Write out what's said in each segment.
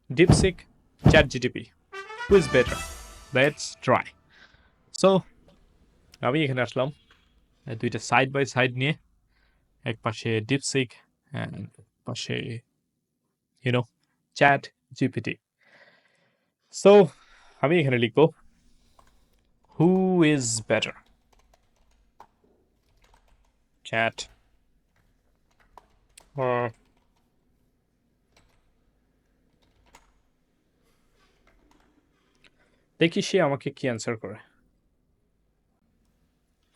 DeepSeek, ChatGPT. Who is better? Let's try. So, আমি এখানে আসলাম দুইটা সাইড বাই সাইড নিয়ে, এক পাশে DeepSeek and পাশে ChatGPT. So, আমি এখানে লিখব who is better? Chat or দেখি সে আমাকে কি অ্যান্সার করে।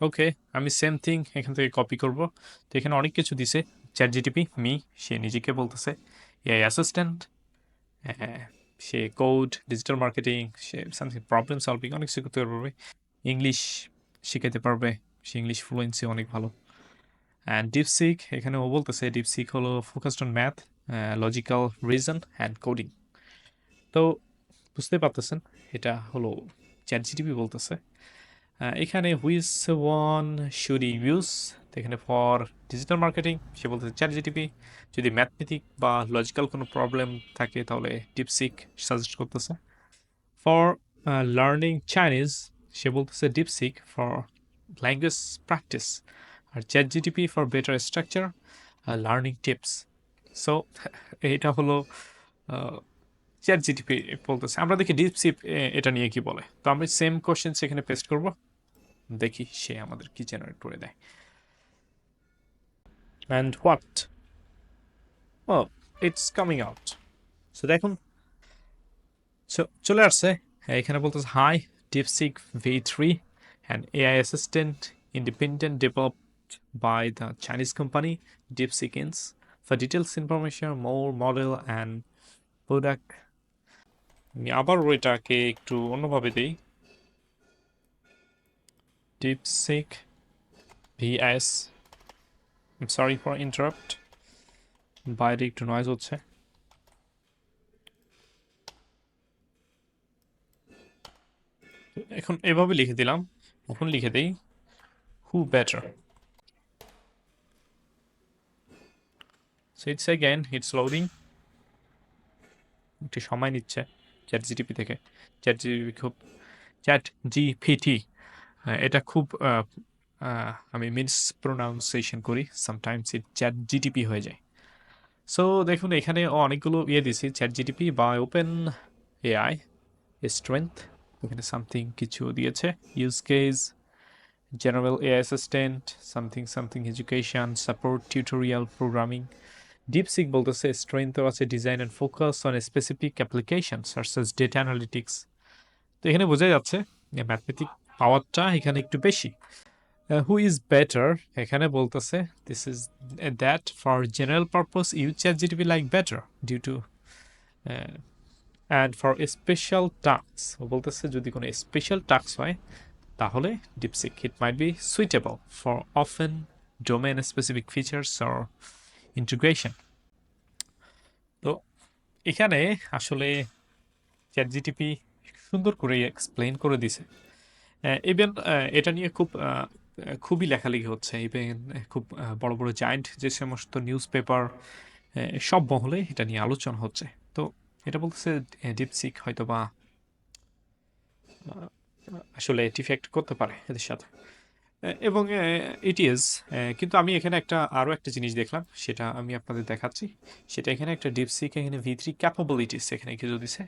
ওকে, আমি সেম থিং এখান থেকে কপি করব। তো এখানে অনেক কিছু দিছে। ChatGPT মি, সে নিজেকে বলতেছে এআই অ্যাসিস্ট্যান্ট, সে কোড, ডিজিটাল মার্কেটিং, সে সামথিং প্রবলেম সলভিং অনেক কিছু করতে পারবে, ইংলিশ শিখাইতে পারবে, সে ইংলিশ ফ্লুয়েন্সি অনেক ভালো। অ্যান্ড ডিপসিক, এখানে ও বলতেছে ডিপসিক হলো focused on math, logical reason and coding. তো বুঝতে পারতেছেন এটা হলো ChatGPT বলতেছে। এখানে হুইচ ওয়ান শুড ইউজ, তো এখানে ফর ডিজিটাল মার্কেটিং সে বলতেছে ChatGPT, যদি ম্যাথমেটিক বা লজিক্যাল কোনো প্রবলেম থাকে তাহলে ডিপসিক সাজেস্ট করতেছে। ফর লার্নিং চাইনিজ সে বলতেছে ডিপসিক, ফর ল্যাঙ্গুয়েজ প্র্যাকটিস আর ChatGPT for better structure learning tips. So এটা হলো ChatGPT বলতেছে। আমরা দেখি ডিপসিক এটা নিয়ে কি বলে। তো আমি সেম কোশ্চেন সেখানে পেস্ট করব, দেখি সে আমাদের কি জেনারেট করে দেয়। And what, oh it's coming out. So দেখুন, চলে আসছে। এখানে বলতেছে hi DeepSeek V3 and AI assistant independent developed by the Chinese company DeepSeek Inc. For details information, more model and product. আমি আবার এটাকে একটু অন্যভাবে দিই, DeepSeek VS, I'm sorry for interrupt, বাইরে একটু নয়েজ হচ্ছে। এখন এভাবে লিখে দিলাম, এখন লিখে দেই who better. So it's again, it's loading, একটু সময় নিচ্ছে ChatGPT থেকে। ChatGPT এটা খুব আমি মিসপ্রোনাউন্সিয়েশন করি, সামটাইমস ইট ChatGPT হয়ে যায়। সো দেখুন এখানে অনেকগুলো দিছি, ChatGPT বা ওপেন এআই স্ট্রেংথ, এখানে সামথিং কিছু দিয়েছে, use case, general AI assistant, something something education, support, tutorial, programming. DeepSeek বলতেছে স্ট্রেংথও আছে design and focus on specific application such as data analytics. তো এখানে বোঝা যাচ্ছে ম্যাথমেটিক পাওয়ারটা এখানে একটু বেশি। হু ইজ বেটার, এখানে বলতেছে this is that for general purpose use ChatGPT like better due to and for special task, ও বলতেছে যদি কোনো স্পেশাল টাস্ক হয় তাহলে DeepSeek it might be suitable for often domain specific features or integration. তো এখানে আসলে ChatGPT সুন্দর করে এক্সপ্লেন করে দিছে। ইভেন এটা নিয়ে খুবই লেখালেখি হচ্ছে, ইভেন খুব বড় বড় জায়ান্ট যে সমস্ত নিউজ পেপার সব মহলে এটা নিয়ে আলোচনা হচ্ছে। তো এটা বলতেছে ডিপসিক হয়তো বা আসলে ডিফেক্ট করতে পারে এদের সাথে, এবং ইট ইজ। কিন্তু আমি এখানে আরও একটা জিনিস দেখলাম, সেটা আমি আপনাদের দেখাচ্ছি। সেটা এখানে একটা ডিপসিক এখানে V3 ক্যাপাবিলিটিস এখানে কিছু দিছে,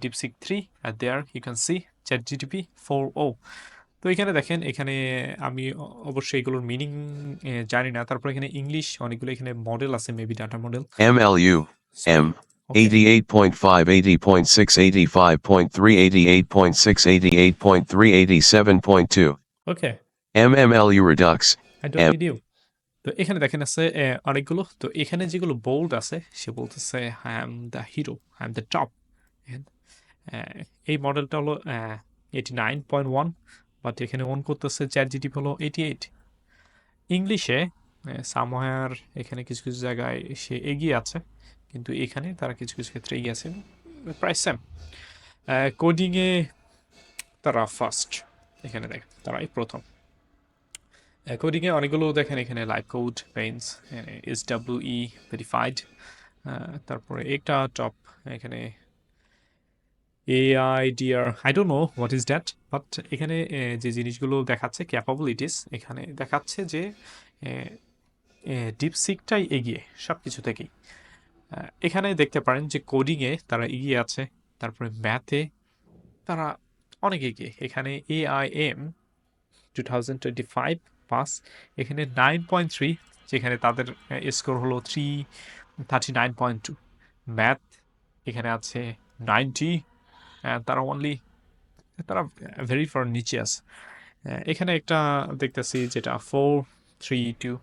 ডিপসিক 3 আর there you can see ChatGPT 4o। তো এখানে দেখেন, এখানে আমি অবশ্যই এগুলোর মিনিং জানি না, তারপর এখানে ইংলিশ অনেকগুলো এখানে মডেল আছে, maybe data model MLU M 88.5 80.6 85.3 88.6 88.3 87.2 okay, MMLU Redux I don't need you. তো এখানে দেখেন আছে অনেকগুলো। তো এখানে যেগুলো বোল্ড আছে সে বলতেছে I am the hero, I am the top. এই মডেলটা হলো 89.1, বাট এখানে অন করতেছে ChatGPT হলো 88। ইংলিশে সামহার এখানে কিছু কিছু জায়গায় সে এগিয়ে আছে, কিন্তু এখানে তারা কিছু কিছু ক্ষেত্রে এগিয়ে আছে, প্রায় সেম। কোডিংয়ে তারা ফার্স্ট, এখানে দেখেন তারাই প্রথম। কোডিংয়ে অনেকগুলো দেখেন, এখানে live code, pains, SWE verified, তারপরে একটা টপ এখানে AIDR, I don't know what is that, but এখানে যে জিনিসগুলো দেখাচ্ছে ক্যাপাবিলিটিস, এখানে দেখাচ্ছে যে ডিপসিকটাই এগিয়ে সব কিছু থেকেই। এখানে দেখতে পারেন যে কোডিংয়ে তারা এগিয়ে আছে, তারপরে ম্যাথে তারা অনেক এগিয়ে। এখানে AIM 2025 পাস, এখানে 9.3, যেখানে তাদের স্কোর হলো 339.2। ম্যাথ এখানে আছে 90, তারা অনলি, তারা ভেরি ফর নিচে আছে। এখানে একটা দেখতেছি যেটা 432,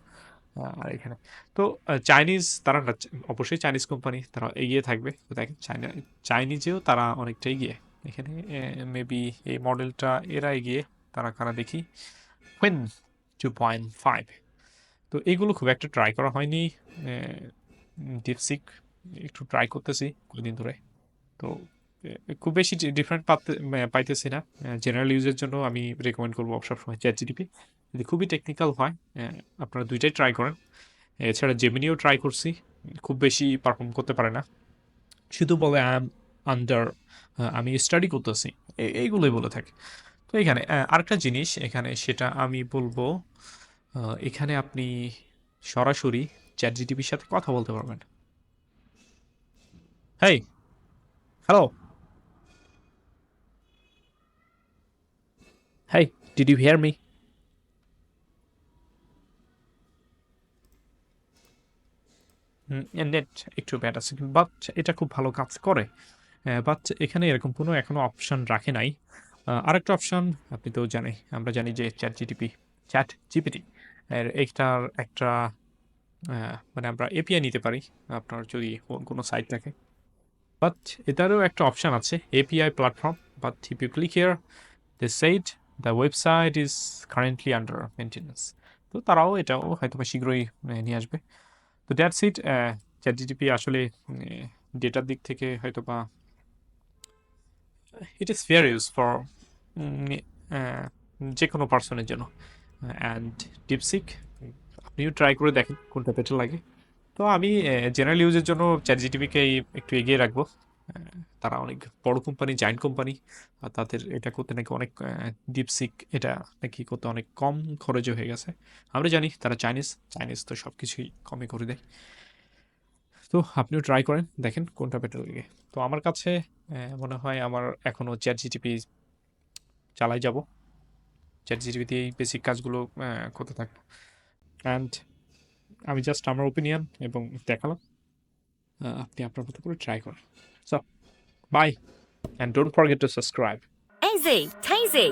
আর এখানে তো চাইনিজ, তারা অবশ্যই চাইনিজ কোম্পানি, তারা এগিয়ে থাকবে। তো দেখেন চাইনিজেও তারা অনেকটা এগিয়ে। এখানে মেবি এই মডেলটা এরা এগিয়ে, তারা কারা দেখি, হুইন 2.5। তো এইগুলো খুব একটা ট্রাই করা হয়নি। ডিপসিক একটু ট্রাই করতেছি কয়েকদিন ধরে, তো খুব বেশি ডিফারেন্ট পাইতেছি না। জেনারেল ইউজের জন্য আমি রেকমেন্ড করবো সবসময় চ্যাট জিটিপি। যদি খুবই টেকনিক্যাল হয়, আপনারা দুইটাই ট্রাই করেন। এছাড়া জেমিনিও ট্রাই করছি, খুব বেশি পারফর্ম করতে পারে না, শুধু বলে আই এম আন্ডার, আমি স্টাডি করতেছি, এইগুলোই বলে থাকে। তো এখানে আরেকটা জিনিস এখানে, সেটা আমি বলবো, এখানে আপনি সরাসরি চ্যাট জিটিপির সাথে কথা বলতে পারবেন। Hey, hello, hey, did you hear me? Net একটু ব্যাড আছে, বাট এটা খুব ভালো কাজ করে। বাট এখানে এরকম কোনো এখনো অপশন রাখে নাই। আরেকটা অপশন আপনি তো জানেন, আমরা জানি যে চ্যাট জিপিটি এর এইটার একটা মানে আমরা এপিআই নিতে পারি আপনার যদি কোনো সাইট থাকে, বাট এটারও একটা অপশন আছে API platform. But if you click here, they said the website is currently under maintenance. তো তারাও এটাও হয়তো বা শীঘ্রই নিয়ে আসবে। তো দ্যাটস ইট। চ্যাট জিটিপি আসলে ডেটার দিক থেকে হয়তো বা it is fair use for যে কোনো পার্সনের জন্য। অ্যান্ড ডিপসিক আপনিও ট্রাই করে দেখেন কোনটা বেটার লাগে। তো আমি জেনারেল ইউজের জন্য চ্যাট জিটিপিকে একটু এগিয়ে রাখবো। তারা অনেক বড় কোম্পানি, জায়েন্ট কোম্পানি, আর তাদের এটা করতে নাকি অনেক, ডিপসিক এটা নাকি করতে অনেক কম খরচে হয়ে গেছে। আমরা জানি তারা চাইনিজ, চাইনিজ তো সব কিছুই কমে করে দেয়। তো আপনিও ট্রাই করেন, দেখেন কোনটা বেটার লাগে। তো আমার কাছে মনে হয় আমার এখনও চ্যাট জিটিপি চালাই যাব, চ্যাট জিটিপি দিয়ে এই বেসিক কাজগুলো করতে থাকবো। অ্যান্ড আমি জাস্ট আমার ওপিনিয়ন এবং দেখালাম, আপনি আপনার মতো করে ট্রাই করেন। So bye, and don't forget to subscribe. EZYTZY.